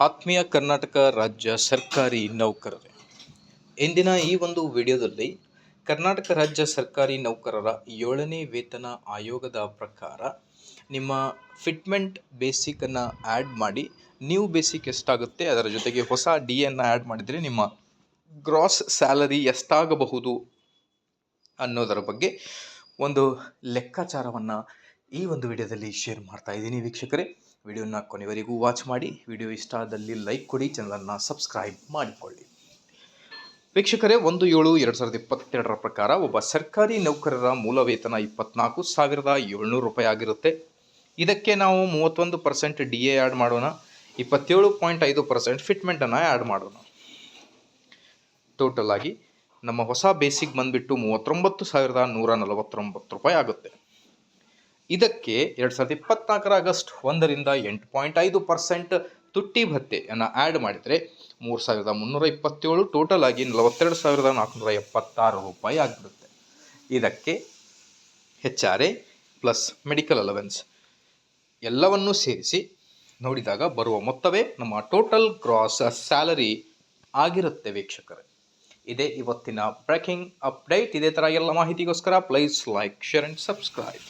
ಆತ್ಮೀಯ ಕರ್ನಾಟಕ ರಾಜ್ಯ ಸರ್ಕಾರಿ ನೌಕರರೇ, ಇಂದಿನ ಈ ಒಂದು ವಿಡಿಯೋದಲ್ಲಿ ಕರ್ನಾಟಕ ರಾಜ್ಯ ಸರ್ಕಾರಿ ನೌಕರರ 7ನೇ ವೇತನ ಆಯೋಗದ ಪ್ರಕಾರ ನಿಮ್ಮ ಫಿಟ್ಮೆಂಟ್ ಬೇಸಿಕನ್ನು ಆ್ಯಡ್ ಮಾಡಿ ನ್ಯೂ ಬೇಸಿಕ್ ಎಷ್ಟಾಗುತ್ತೆ, ಅದರ ಜೊತೆಗೆ ಹೊಸ ಡಿ ಎನ್ನು ಆ್ಯಡ್ ಮಾಡಿದರೆ ನಿಮ್ಮ ಗ್ರಾಸ್ ಸ್ಯಾಲರಿ ಎಷ್ಟಾಗಬಹುದು ಅನ್ನೋದರ ಬಗ್ಗೆ ಒಂದು ಲೆಕ್ಕಾಚಾರವನ್ನು ಈ ಒಂದು ವಿಡಿಯೋದಲ್ಲಿ ಶೇರ್ ಮಾಡ್ತಾ ಇದ್ದೀನಿ. ವೀಕ್ಷಕರೇ, ವಿಡಿಯೋನ ಕೊನೆವರೆಗೂ ವಾಚ್ ಮಾಡಿ. ವಿಡಿಯೋ ಇಷ್ಟ ಆದಲ್ಲಿ ಲೈಕ್ ಕೊಡಿ, ಚಾನಲನ್ನು ಸಬ್ಸ್ಕ್ರೈಬ್ ಮಾಡಿಕೊಳ್ಳಿ. ವೀಕ್ಷಕರೇ, 1/7/2022 ಪ್ರಕಾರ ಒಬ್ಬ ಸರ್ಕಾರಿ ನೌಕರರ ಮೂಲ ವೇತನ 24,700 ರೂಪಾಯಿ ಆಗಿರುತ್ತೆ. ಇದಕ್ಕೆ ನಾವು 31% ಡಿ ಎ ಆ್ಯಡ್ ಮಾಡೋಣ, 27.5% ಫಿಟ್ಮೆಂಟನ್ನು ಆ್ಯಡ್ ಮಾಡೋಣ. ಟೋಟಲ್ ಆಗಿ ನಮ್ಮ ಹೊಸ ಬೇಸಿಕ್ ಬಂದುಬಿಟ್ಟು 39,149 ರೂಪಾಯಿ ಆಗುತ್ತೆ. ಇದಕ್ಕೆ 2024 ಆಗಸ್ಟ್ 1ರಿಂದ 8.5% ತುಟ್ಟಿ ಭತ್ಯೆಯನ್ನು ಆ್ಯಡ್ ಮಾಡಿದರೆ 3,327, ಟೋಟಲ್ ಆಗಿ 42,476 ರೂಪಾಯಿ ಆಗಿಬಿಡುತ್ತೆ. ಇದಕ್ಕೆ HR ಪ್ಲಸ್ ಮೆಡಿಕಲ್ ಅಲವೆನ್ಸ್ ಎಲ್ಲವನ್ನೂ ಸೇರಿಸಿ ನೋಡಿದಾಗ ಬರುವ ಮೊತ್ತವೇ ನಮ್ಮ ಟೋಟಲ್ ಗ್ರಾಸ್ ಸ್ಯಾಲರಿ ಆಗಿರುತ್ತೆ. ವೀಕ್ಷಕರೇ, ಇದೇ ಇವತ್ತಿನ ಬ್ರೇಕಿಂಗ್ ಅಪ್ಡೇಟ್. ಇದೇ ಥರ ಎಲ್ಲ ಮಾಹಿತಿಗೋಸ್ಕರ please like, share and subscribe.